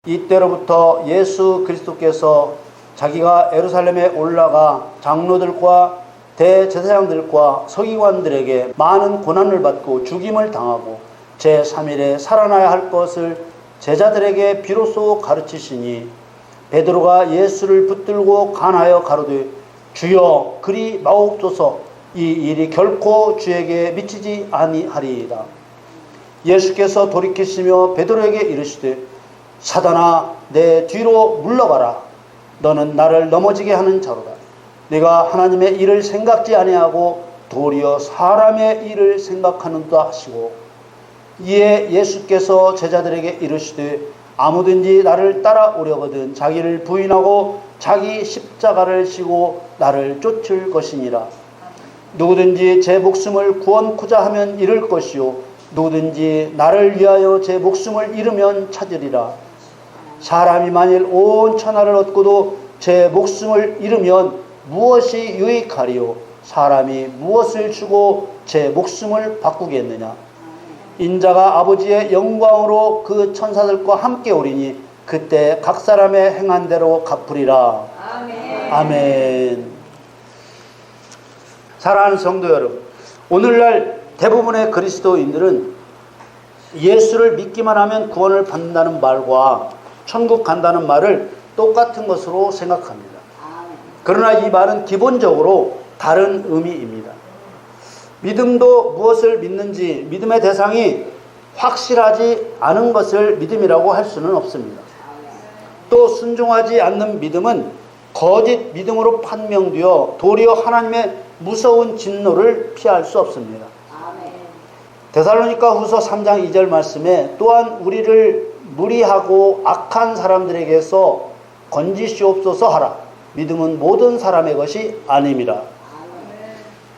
이때로부터 예수 그리스도께서 자기가 예루살렘에 올라가 장로들과 대제사장들과 서기관들에게 많은 고난을 받고 죽임을 당하고 제3일에 살아나야 할 것을 제자들에게 비로소 가르치시니 베드로가 예수를 붙들고 간하여 가로되 주여 그리 마옵소서. 이 일이 결코 주에게 미치지 아니하리이다. 예수께서 돌이키시며 베드로에게 이르시되 사단아 내 뒤로 물러가라. 너는 나를 넘어지게 하는 자로다. 네가 하나님의 일을 생각지 아니하고 도리어 사람의 일을 생각하는도다 하시고 이에 예수께서 제자들에게 이르시되 아무든지 나를 따라오려거든 자기를 부인하고 자기 십자가를 지고 나를 쫓을 것이니라. 누구든지 제 목숨을 구원코자 하면 잃을 것이요 누구든지 나를 위하여 제 목숨을 잃으면 찾으리라. 사람이 만일 온 천하를 얻고도 제 목숨을 잃으면 무엇이 유익하리요? 사람이 무엇을 주고 제 목숨을 바꾸겠느냐? 인자가 아버지의 영광으로 그 천사들과 함께 오리니 그때 각 사람의 행한 대로 갚으리라. 아멘. 아멘. 사랑하는 성도 여러분, 오늘날 대부분의 그리스도인들은 예수를 믿기만 하면 구원을 받는다는 말과 천국 간다는 말을 똑같은 것으로 생각합니다. 그러나 이 말은 기본적으로 다른 의미입니다. 믿음도 무엇을 믿는지 믿음의 대상이 확실하지 않은 것을 믿음이라고 할 수는 없습니다. 또 순종하지 않는 믿음은 거짓 믿음으로 판명되어 도리어 하나님의 무서운 진노를 피할 수 없습니다. 데살로니가 후서 3장 2절 말씀에 또한 우리를 무리하고 악한 사람들에게서 건지시옵소서 하라. 믿음은 모든 사람의 것이 아닙니다.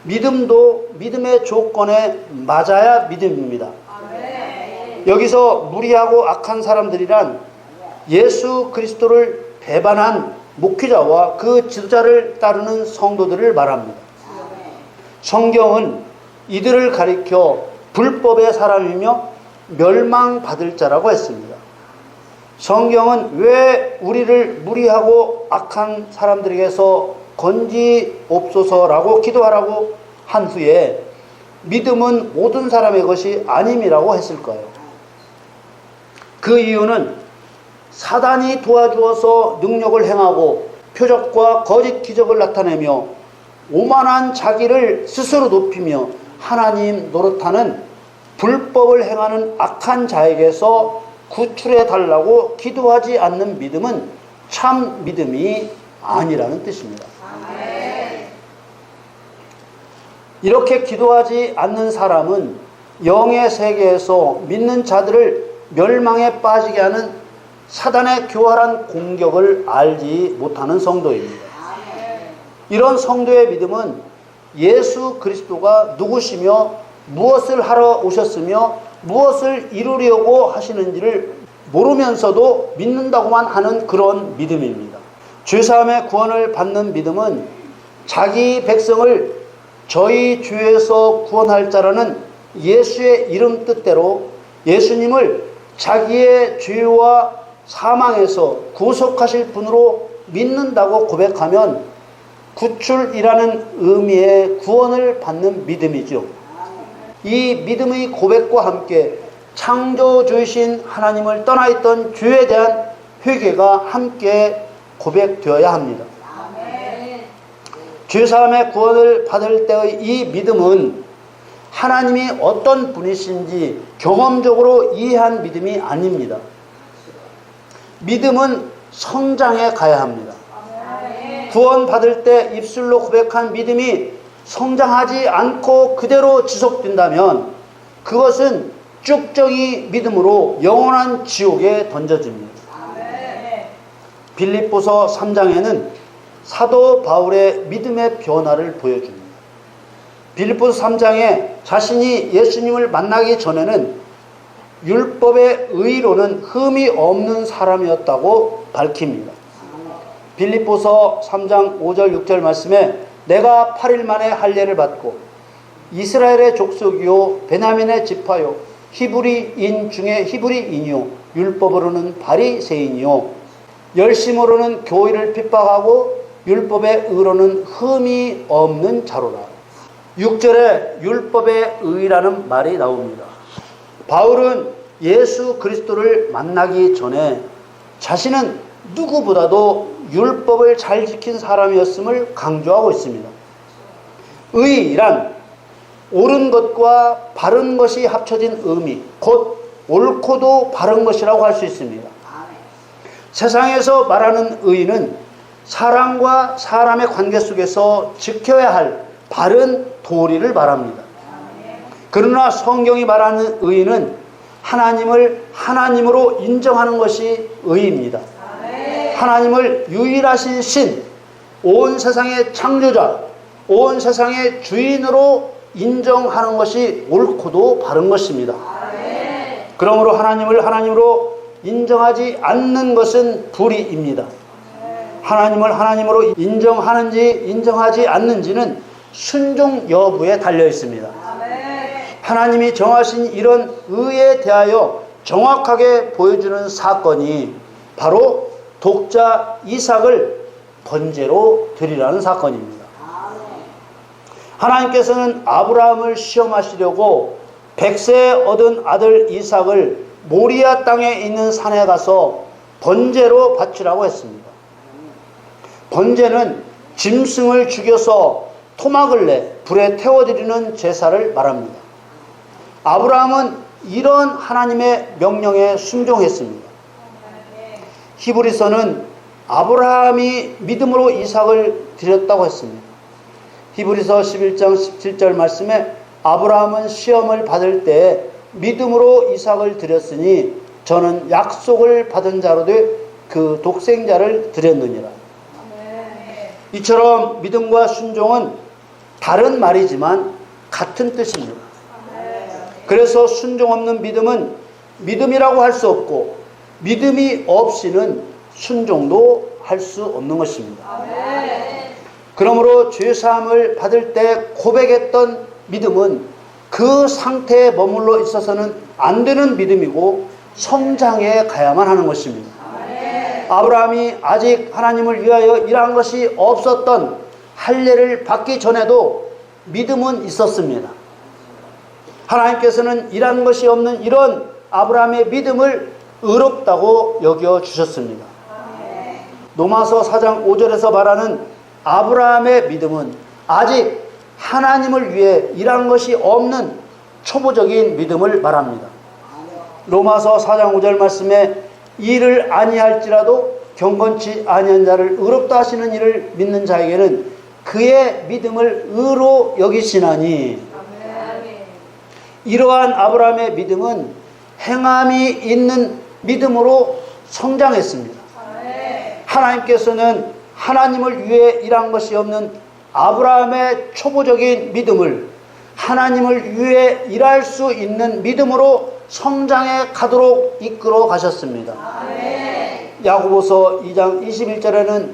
믿음도 믿음의 조건에 맞아야 믿음입니다. 여기서 무리하고 악한 사람들이란 예수 그리스도를 배반한 목회자와 그 지도자를 따르는 성도들을 말합니다. 성경은 이들을 가리켜 불법의 사람이며 멸망받을 자라고 했습니다. 성경은 왜 우리를 무리하고 악한 사람들에게서 건지옵소서라고 기도하라고 한 후에 믿음은 모든 사람의 것이 아님이라고 했을까요? 그 이유는 사단이 도와주어서 능력을 행하고 표적과 거짓 기적을 나타내며 오만한 자기를 스스로 높이며 하나님 노릇하는 불법을 행하는 악한 자에게서 구출해 달라고 기도하지 않는 믿음은 참 믿음이 아니라는 뜻입니다. 이렇게 기도하지 않는 사람은 영의 세계에서 믿는 자들을 멸망에 빠지게 하는 사단의 교활한 공격을 알지 못하는 성도입니다. 이런 성도의 믿음은 예수 그리스도가 누구시며 무엇을 하러 오셨으며 무엇을 이루려고 하시는지를 모르면서도 믿는다고만 하는 그런 믿음입니다. 죄사함의 구원을 받는 믿음은 자기 백성을 저희 죄에서 구원할 자라는 예수의 이름 뜻대로 예수님을 자기의 죄와 사망에서 구속하실 분으로 믿는다고 고백하면 구출이라는 의미의 구원을 받는 믿음이죠. 이 믿음의 고백과 함께 창조주이신 하나님을 떠나 있던 죄에 대한 회개가 함께 고백되어야 합니다. 죄사함의 구원을 받을 때의 이 믿음은 하나님이 어떤 분이신지 경험적으로 이해한 믿음이 아닙니다. 믿음은 성장해 가야 합니다. 구원받을 때 입술로 고백한 믿음이 성장하지 않고 그대로 지속된다면 그것은 쭉정이 믿음으로 영원한 지옥에 던져집니다. 빌립보서 3장에는 사도 바울의 믿음의 변화를 보여줍니다. 빌립보서 3장에 자신이 예수님을 만나기 전에는 율법의 의로는 흠이 없는 사람이었다고 밝힙니다. 빌립보서 3장 5절 6절 말씀에 내가 8일 만에 할례를 받고 이스라엘의 족속이요 베냐민의 지파요 히브리인 중에 히브리인이요 율법으로는 바리새인이요 열심으로는 교회를 핍박하고 율법의 의로는 흠이 없는 자로라. 6절에 율법의 의라는 말이 나옵니다. 바울은 예수 그리스도를 만나기 전에 자신은 누구보다도 율법을 잘 지킨 사람이었음을 강조하고 있습니다. 의란 옳은 것과 바른 것이 합쳐진 의미, 곧 옳고도 바른 것이라고 할 수 있습니다. 세상에서 말하는 의는 사람과 사람의 관계 속에서 지켜야 할 바른 도리를 말합니다. 그러나 성경이 말하는 의는 하나님을 하나님으로 인정하는 것이 의입니다. 하나님을 유일하신 신, 온 세상의 창조자, 온 세상의 주인으로 인정하는 것이 옳고도 바른 것입니다. 그러므로 하나님을 하나님으로 인정하지 않는 것은 불의입니다. 하나님을 하나님으로 인정하는지 인정하지 않는지는 순종 여부에 달려 있습니다. 하나님이 정하신 이런 의에 대하여 정확하게 보여주는 사건이 바로 독자 이삭을 번제로 드리라는 사건입니다. 하나님께서는 아브라함을 시험하시려고 100세 얻은 아들 이삭을 모리아 땅에 있는 산에 가서 번제로 바치라고 했습니다. 번제는 짐승을 죽여서 토막을 내 불에 태워드리는 제사를 말합니다. 아브라함은 이런 하나님의 명령에 순종했습니다. 히브리서는 아브라함이 믿음으로 이삭을 드렸다고 했습니다. 히브리서 11장 17절 말씀에 아브라함은 시험을 받을 때 믿음으로 이삭을 드렸으니 저는 약속을 받은 자로되 그 독생자를 드렸느니라. 이처럼 믿음과 순종은 다른 말이지만 같은 뜻입니다. 그래서 순종 없는 믿음은 믿음이라고 할 수 없고 믿음이 없이는 순종도 할 수 없는 것입니다. 그러므로 죄사함을 받을 때 고백했던 믿음은 그 상태에 머물러 있어서는 안 되는 믿음이고 성장해 가야만 하는 것입니다. 아브라함이 아직 하나님을 위하여 일한 것이 없었던 할례를 받기 전에도 믿음은 있었습니다. 하나님께서는 일한 것이 없는 이런 아브라함의 믿음을 의롭다고 여겨 주셨습니다. 로마서 4장 5절에서 말하는 아브라함의 믿음은 아직 하나님을 위해 일한 것이 없는 초보적인 믿음을 말합니다. 로마서 4장 5절 말씀에 일을 아니할지라도 경건치 아니한 자를 의롭다 하시는 이를 믿는 자에게는 그의 믿음을 의로 여기시나니. 이러한 아브라함의 믿음은 행함이 있는 믿음으로 성장했습니다. 하나님께서는 하나님을 위해 일한 것이 없는 아브라함의 초보적인 믿음을 하나님을 위해 일할 수 있는 믿음으로 성장해 가도록 이끌어 가셨습니다. 야고보서 2장 21절에는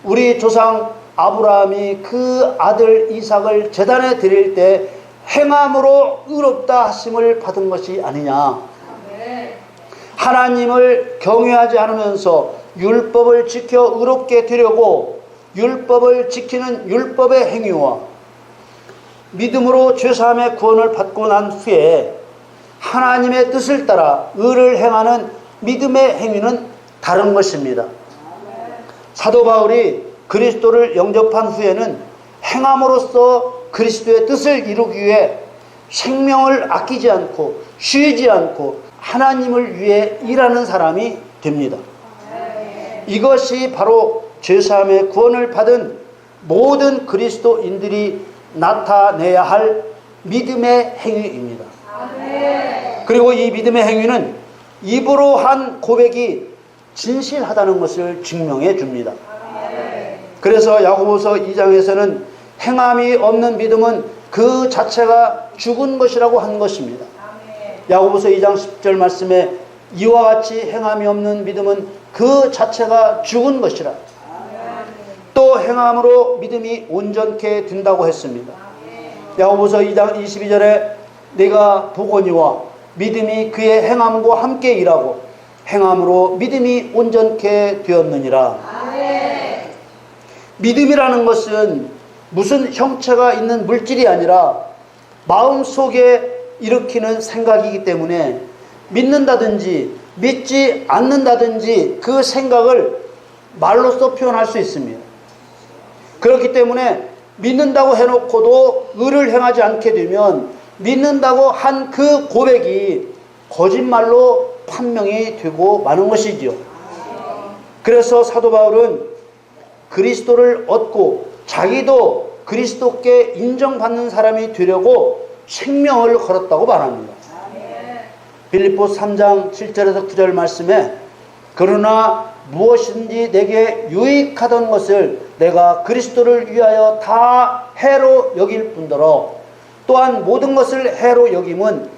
우리 조상 아브라함이 그 아들 이삭을 제단에 드릴 때 행함으로 의롭다 하심을 받은 것이 아니냐. 하나님을 경외하지 않으면서 율법을 지켜 의롭게 되려고 율법을 지키는 율법의 행위와 믿음으로 죄사함의 구원을 받고 난 후에 하나님의 뜻을 따라 의를 행하는 믿음의 행위는 다른 것입니다. 사도 바울이 그리스도를 영접한 후에는 행함으로써 그리스도의 뜻을 이루기 위해 생명을 아끼지 않고 쉬지 않고 하나님을 위해 일하는 사람이 됩니다. 이것이 바로 죄사함의 구원을 받은 모든 그리스도인들이 나타내야 할 믿음의 행위입니다. 그리고 이 믿음의 행위는 입으로 한 고백이 진실하다는 것을 증명해 줍니다. 그래서 야고보서 2장에서는 행함이 없는 믿음은 그 자체가 죽은 것이라고 한 것입니다. 야고보서 2장 10절 말씀에 이와 같이 행함이 없는 믿음은 그 자체가 죽은 것이라. 또 행함으로 믿음이 온전케 된다고 했습니다. 야고보서 2장 22절에 내가 보거니와 믿음이 그의 행함과 함께 일하고 행함으로 믿음이 온전케 되었느니라. 아멘. 믿음이라는 것은 무슨 형체가 있는 물질이 아니라 마음속에 일으키는 생각이기 때문에 믿는다든지 믿지 않는다든지 그 생각을 말로써 표현할 수 있습니다. 그렇기 때문에 믿는다고 해놓고도 의를 행하지 않게 되면 믿는다고 한 그 고백이 거짓말로 판명이 되고 마는 것이지요. 그래서 사도 바울은 그리스도를 얻고 자기도 그리스도께 인정받는 사람이 되려고 생명을 걸었다고 말합니다. 빌립보서 3장 7절에서 9절 말씀에 그러나 무엇인지 내게 유익하던 것을 내가 그리스도를 위하여 다 해로 여길 뿐더러 또한 모든 것을 해로 여김은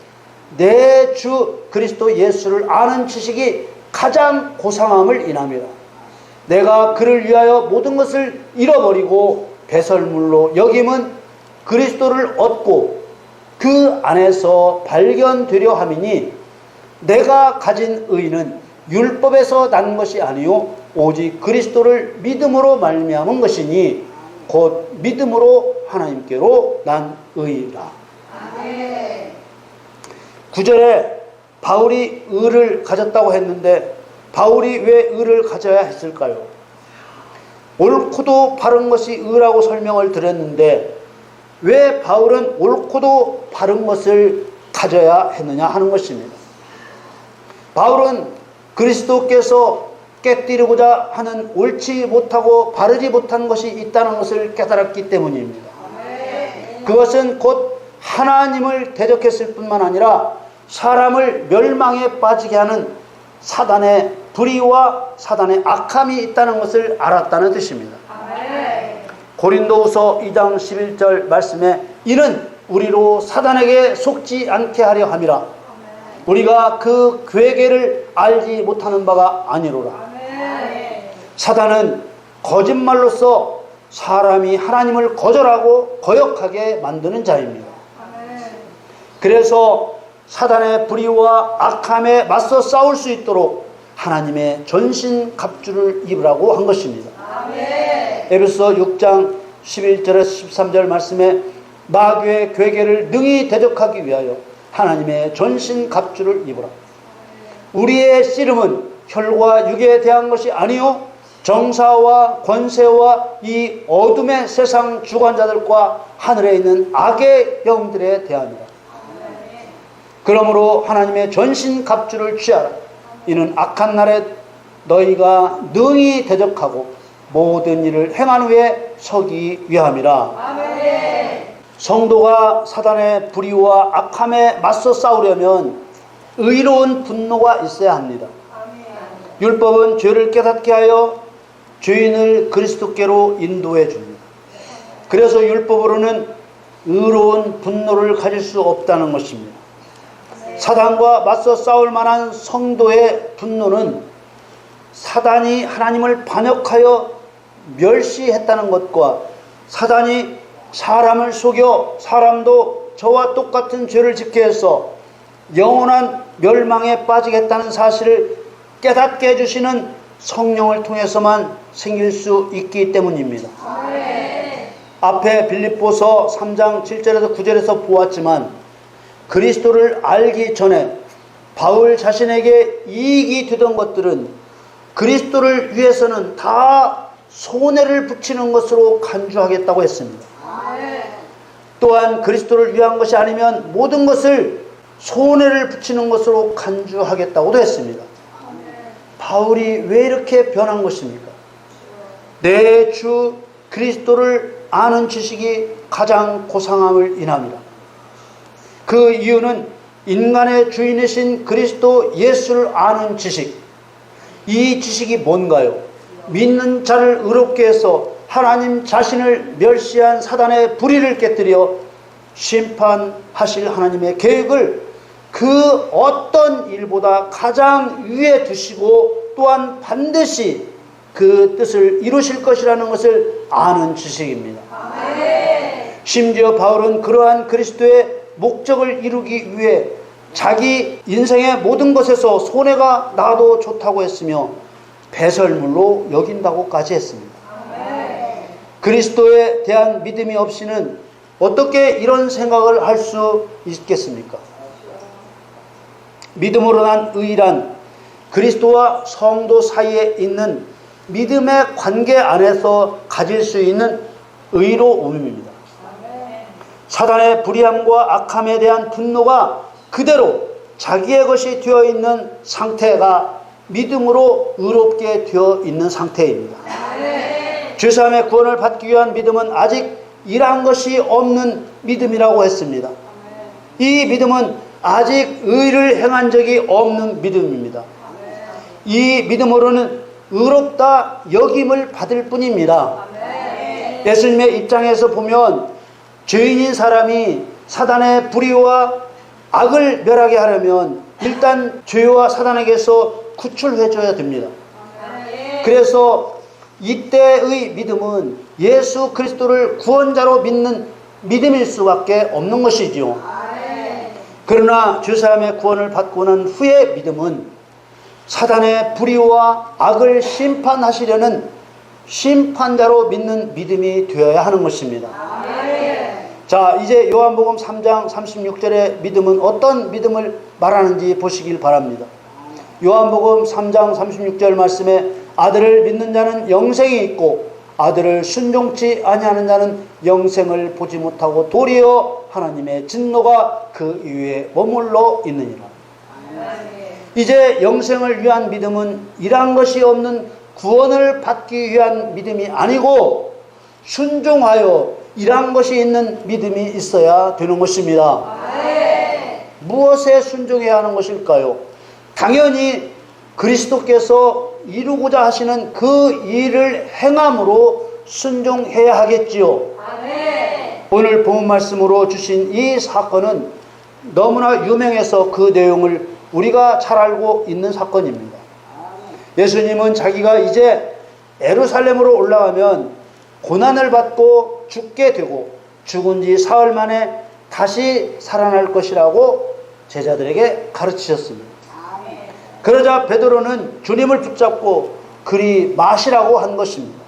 내 주 그리스도 예수를 아는 지식이 가장 고상함을 인함이라. 내가 그를 위하여 모든 것을 잃어버리고 배설물로 여김은 그리스도를 얻고 그 안에서 발견되려 함이니 내가 가진 의는 율법에서 난 것이 아니요 오직 그리스도를 믿음으로 말미암은 것이니 곧 믿음으로 하나님께로 난 의라. 아멘. 9절에 바울이 의를 가졌다고 했는데 바울이 왜 의를 가져야 했을까요? 옳고도 바른 것이 의라고 설명을 드렸는데 왜 바울은 옳고도 바른 것을 가져야 했느냐 하는 것입니다. 바울은 그리스도께서 깨뜨리고자 하는 옳지 못하고 바르지 못한 것이 있다는 것을 깨달았기 때문입니다. 그것은 곧 하나님을 대적했을 뿐만 아니라 사람을 멸망에 빠지게 하는 사단의 불의와 사단의 악함이 있다는 것을 알았다는 뜻입니다. 고린도후서 2장 11절 말씀에 이는 우리로 사단에게 속지 않게 하려 함이라. 우리가 그 괴계를 알지 못하는 바가 아니로라. 사단은 거짓말로서 사람이 하나님을 거절하고 거역하게 만드는 자입니다. 그래서 사단의 불의와 악함에 맞서 싸울 수 있도록 하나님의 전신 갑주를 입으라고 한 것입니다. 에베소 6장 11절에서 13절 말씀에 마귀의 괴계를 능히 대적하기 위하여 하나님의 전신 갑주를 입으라. 우리의 씨름은 혈과 육에 대한 것이 아니요 정사와 권세와 이 어둠의 세상 주관자들과 하늘에 있는 악의 영들에 대함이라. 그러므로 하나님의 전신 갑주를 취하라. 이는 악한 날에 너희가 능히 대적하고 모든 일을 행한 후에 서기 위함이라. 아멘. 성도가 사단의 불의와 악함에 맞서 싸우려면 의로운 분노가 있어야 합니다. 아멘. 율법은 죄를 깨닫게 하여 죄인을 그리스도께로 인도해 줍니다. 그래서 율법으로는 의로운 분노를 가질 수 없다는 것입니다. 사단과 맞서 싸울 만한 성도의 분노는 사단이 하나님을 반역하여 멸시했다는 것과 사단이 사람을 속여 사람도 저와 똑같은 죄를 짓게 해서 영원한 멸망에 빠지겠다는 사실을 깨닫게 해주시는 성령을 통해서만 생길 수 있기 때문입니다. 앞에 빌립보서 3장 7절에서 9절에서 보았지만 그리스도를 알기 전에 바울 자신에게 이익이 되던 것들은 그리스도를 위해서는 다 손해를 붙이는 것으로 간주하겠다고 했습니다. 또한 그리스도를 위한 것이 아니면 모든 것을 손해를 붙이는 것으로 간주하겠다고도 했습니다. 바울이 왜 이렇게 변한 것입니까? 내 주 그리스도를 아는 지식이 가장 고상함을 인합니다. 그 이유는 인간의 주인이신 그리스도 예수를 아는 지식. 이 지식이 뭔가요? 믿는 자를 의롭게 해서 하나님 자신을 멸시한 사단의 불의를 깨뜨려 심판하실 하나님의 계획을 그 어떤 일보다 가장 위에 두시고 또한 반드시 그 뜻을 이루실 것이라는 것을 아는 지식입니다. 심지어 바울은 그러한 그리스도의 목적을 이루기 위해 자기 인생의 모든 것에서 손해가 나도 좋다고 했으며 배설물로 여긴다고까지 했습니다. 그리스도에 대한 믿음이 없이는 어떻게 이런 생각을 할 수 있겠습니까? 믿음으로 난 의란 그리스도와 성도 사이에 있는 믿음의 관계 안에서 가질 수 있는 의로움입니다. 사단의 불의함과 악함에 대한 분노가 그대로 자기의 것이 되어 있는 상태가 믿음으로 의롭게 되어 있는 상태입니다. 죄사함의 구원을 받기 위한 믿음은 아직 일한 것이 없는 믿음이라고 했습니다. 이 믿음은 아직 의를 행한 적이 없는 믿음입니다. 이 믿음으로는 의롭다 여김을 받을 뿐입니다. 예수님의 입장에서 보면 죄인인 사람이 사단의 불의와 악을 멸하게 하려면 일단 죄와 사단에게서 구출해 줘야 됩니다. 그래서 이때의 믿음은 예수 그리스도를 구원자로 믿는 믿음일 수밖에 없는 것이지요. 그러나 죄사함의 구원을 받고 난 후의 믿음은 사단의 불의와 악을 심판하시려는 심판자로 믿는 믿음이 되어야 하는 것입니다. 자, 이제 요한복음 3장 36절의 믿음은 어떤 믿음을 말하는지 보시길 바랍니다. 요한복음 3장 36절 말씀에 아들을 믿는 자는 영생이 있고 아들을 순종치 아니하는 자는 영생을 보지 못하고 도리어 하나님의 진노가 그 위에 머물러 있느니라. 이제 영생을 위한 믿음은 일한 것이 없는 구원을 받기 위한 믿음이 아니고 순종하여 일한 것이 있는 믿음이 있어야 되는 것입니다. 무엇에 순종해야 하는 것일까요? 당연히 그리스도께서 이루고자 하시는 그 일을 행함으로 순종해야 하겠지요. 오늘 본문 말씀으로 주신 이 사건은 너무나 유명해서 그 내용을 우리가 잘 알고 있는 사건입니다. 예수님은 자기가 이제 예루살렘으로 올라가면 고난을 받고 죽게 되고 죽은 지 사흘 만에 다시 살아날 것이라고 제자들에게 가르치셨습니다. 그러자 베드로는 주님을 붙잡고 그리 마시라고 한 것입니다.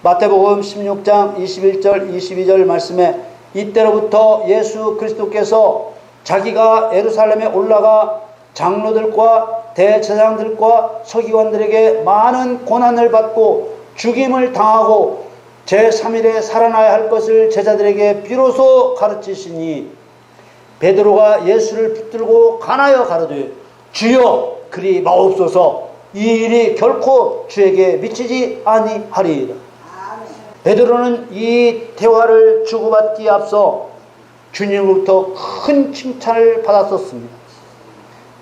마태복음 16장 21절 22절 말씀에 이때로부터 예수 그리스도께서 자기가 예루살렘에 올라가 장로들과 대제사장들과 서기관들에게 많은 고난을 받고 죽임을 당하고 제3일에 살아나야 할 것을 제자들에게 비로소 가르치시니 베드로가 예수를 붙들고 간하여 가로되 주여 그리 마옵소서 이 일이 결코 주에게 미치지 아니하리이다. 베드로는 이 대화를 주고받기에 앞서 주님으로부터 큰 칭찬을 받았었습니다.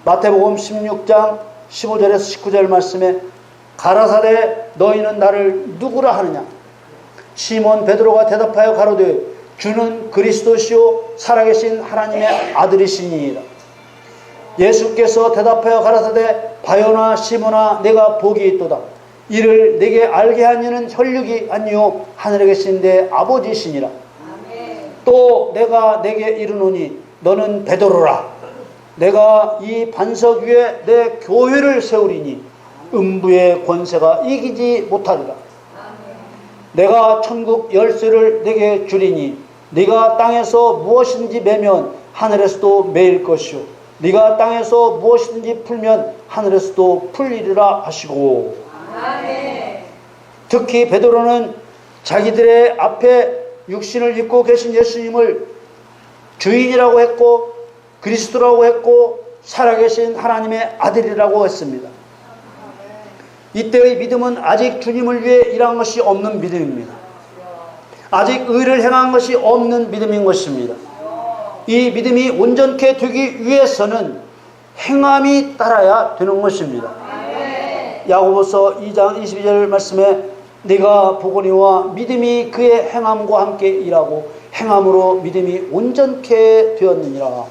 마태복음 16장 15절에서 19절 말씀에 가라사대 너희는 나를 누구라 하느냐? 시몬 베드로가 대답하여 가로되 주는 그리스도시요 살아계신 하나님의 아들이시니이다. 예수께서 대답하여 가라사대 바요나 시몬아 내가 복이 있도다. 이를 내게 알게 한 이는 혈육이 아니요 하늘에 계신 내 아버지시니라. 또 내가 내게 이르노니 너는 베드로라. 내가 이 반석 위에 내 교회를 세우리니 음부의 권세가 이기지 못하리라. 내가 천국 열쇠를 내게 주리니 네가 땅에서 무엇이든지 매면 하늘에서도 매일 것이요 네가 땅에서 무엇이든지 풀면 하늘에서도 풀리리라 하시고. 특히 베드로는 자기들의 앞에 육신을 입고 계신 예수님을 주인이라고 했고 그리스도라고 했고 살아계신 하나님의 아들이라고 했습니다. 이때의 믿음은 아직 주님을 위해 일한 것이 없는 믿음입니다. 아직 의를 행한 것이 없는 믿음인 것입니다. 이 믿음이 온전케 되기 위해서는 행함이 따라야 되는 것입니다. 야고보서 2장 22절 말씀에 네가 보거니와 믿음이 그의 행함과 함께 일하고 행함으로 믿음이 온전케 되었느니라.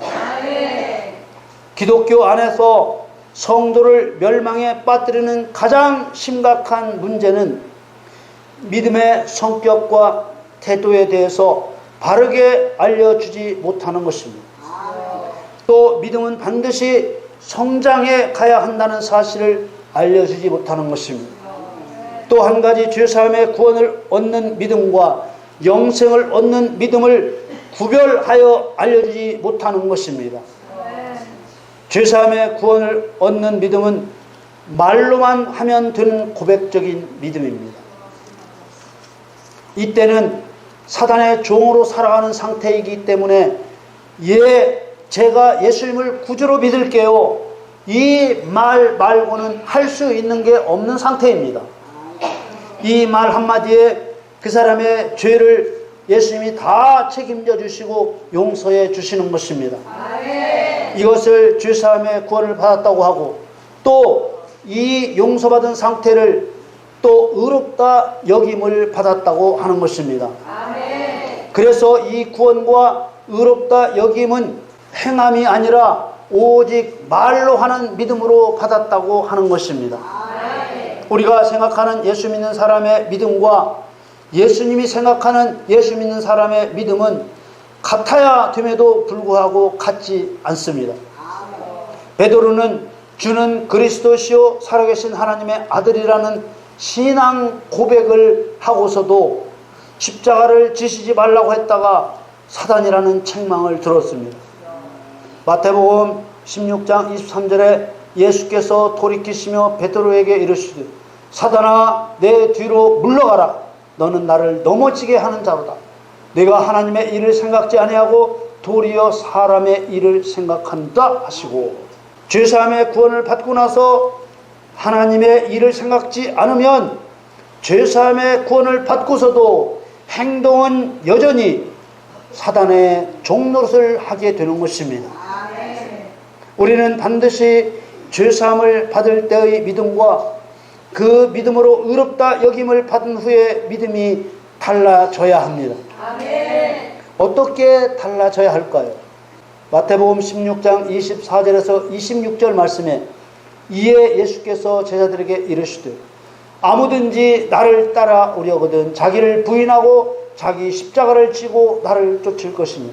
기독교 안에서 성도를 멸망에 빠뜨리는 가장 심각한 문제는 믿음의 성격과 태도에 대해서 바르게 알려주지 못하는 것입니다. 또 믿음은 반드시 성장해 가야 한다는 사실을 알려주지 못하는 것입니다. 또 한 가지 죄사함의 구원을 얻는 믿음과 영생을 얻는 믿음을 구별하여 알려주지 못하는 것입니다. 죄사함의 구원을 얻는 믿음은 말로만 하면 되는 고백적인 믿음입니다. 이때는 사단의 종으로 살아가는 상태이기 때문에 제가 예수님을 구주로 믿을게요, 이 말 말고는 할 수 있는 게 없는 상태입니다. 이 말 한마디에 그 사람의 죄를 예수님이 다 책임져 주시고 용서해 주시는 것입니다. 이것을 죄사함의 구원을 받았다고 하고, 또 이 용서받은 상태를 또 의롭다 여김을 받았다고 하는 것입니다. 그래서 이 구원과 의롭다 여김은 행함이 아니라 오직 말로 하는 믿음으로 받았다고 하는 것입니다. 우리가 생각하는 예수 믿는 사람의 믿음과 예수님이 생각하는 예수 믿는 사람의 믿음은 같아야 됨에도 불구하고 같지 않습니다. 베드로는 주는 그리스도시요 살아계신 하나님의 아들이라는 신앙 고백을 하고서도 십자가를 지시지 말라고 했다가 사단이라는 책망을 들었습니다. 마태복음 16장 23절에 예수께서 돌이키시며 베드로에게 이르시되 사단아 내 뒤로 물러가라, 너는 나를 넘어지게 하는 자로다. 내가 하나님의 일을 생각지 아니하고 도리어 사람의 일을 생각한다 하시고, 죄사함의 구원을 받고 나서 하나님의 일을 생각지 않으면 죄사함의 구원을 받고서도 행동은 여전히 사단의 종노릇을 하게 되는 것입니다. 우리는 반드시 죄사함을 받을 때의 믿음과 그 믿음으로 의롭다 여김을 받은 후에 믿음이 달라져야 합니다. 어떻게 달라져야 할까요? 마태복음 16장 24절에서 26절 말씀에 이에 예수께서 제자들에게 이르시되 아무든지 나를 따라오려거든 자기를 부인하고 자기 십자가를 지고 나를 쫓을 것이며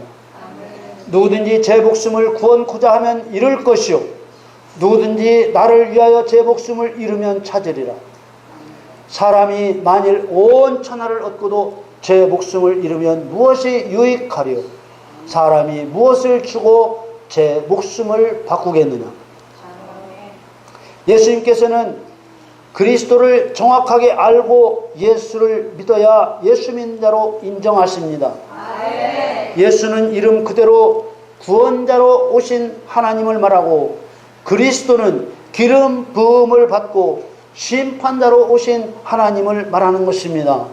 누구든지 제 목숨을 구원코자 하면 잃을 것이요 누구든지 나를 위하여 제 목숨을 잃으면 찾으리라. 사람이 만일 온 천하를 얻고도 제 목숨을 잃으면 무엇이 유익하리요? 사람이 무엇을 주고 제 목숨을 바꾸겠느냐? 예수님께서는 그리스도를 정확하게 알고 예수를 믿어야 예수 믿는 자로 인정하십니다. 예수는 이름 그대로 구원자로 오신 하나님을 말하고, 그리스도는 기름 부음을 받고 심판자로 오신 하나님을 말하는 것입니다.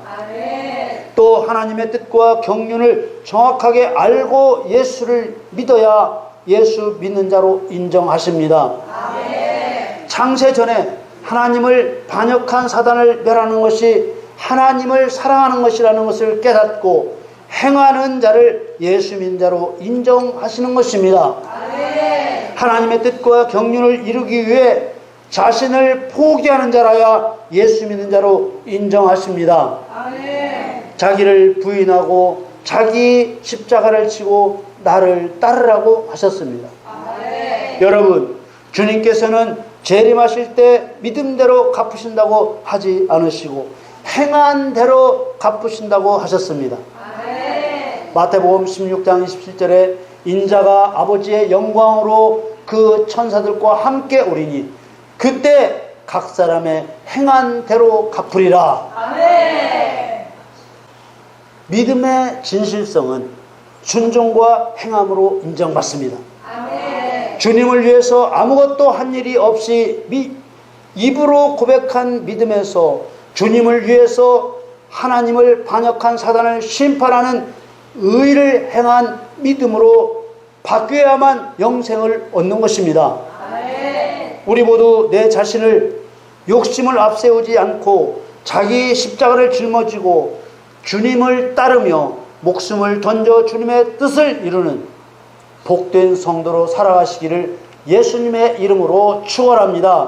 또 하나님의 뜻과 경륜을 정확하게 알고 예수를 믿어야 예수 믿는 자로 인정하십니다. 창세 전에 하나님을 반역한 사단을 멸하는 것이 하나님을 사랑하는 것이라는 것을 깨닫고 행하는 자를 예수 믿는 자로 인정하시는 것입니다. 하나님의 뜻과 경륜을 이루기 위해 자신을 포기하는 자라야 예수 믿는 자로 인정하십니다. 자기를 부인하고 자기 십자가를 지고 나를 따르라고 하셨습니다. 여러분, 주님께서는 재림하실 때 믿음대로 갚으신다고 하지 않으시고 행한 대로 갚으신다고 하셨습니다. 마태복음 16장 27절에 인자가 아버지의 영광으로 그 천사들과 함께 오리니 그때 각 사람의 행한 대로 갚으리라. 믿음의 진실성은 순종과 행함으로 인정받습니다. 주님을 위해서 아무것도 한 일이 없이 입으로 고백한 믿음에서 주님을 위해서 하나님을 반역한 사단을 심판하는 의를 행한 믿음으로 바뀌어야만 영생을 얻는 것입니다. 우리 모두 내 자신을 욕심을 앞세우지 않고 자기 십자가를 짊어지고 주님을 따르며 목숨을 던져 주님의 뜻을 이루는 복된 성도로 살아가시기를 예수님의 이름으로 축원합니다.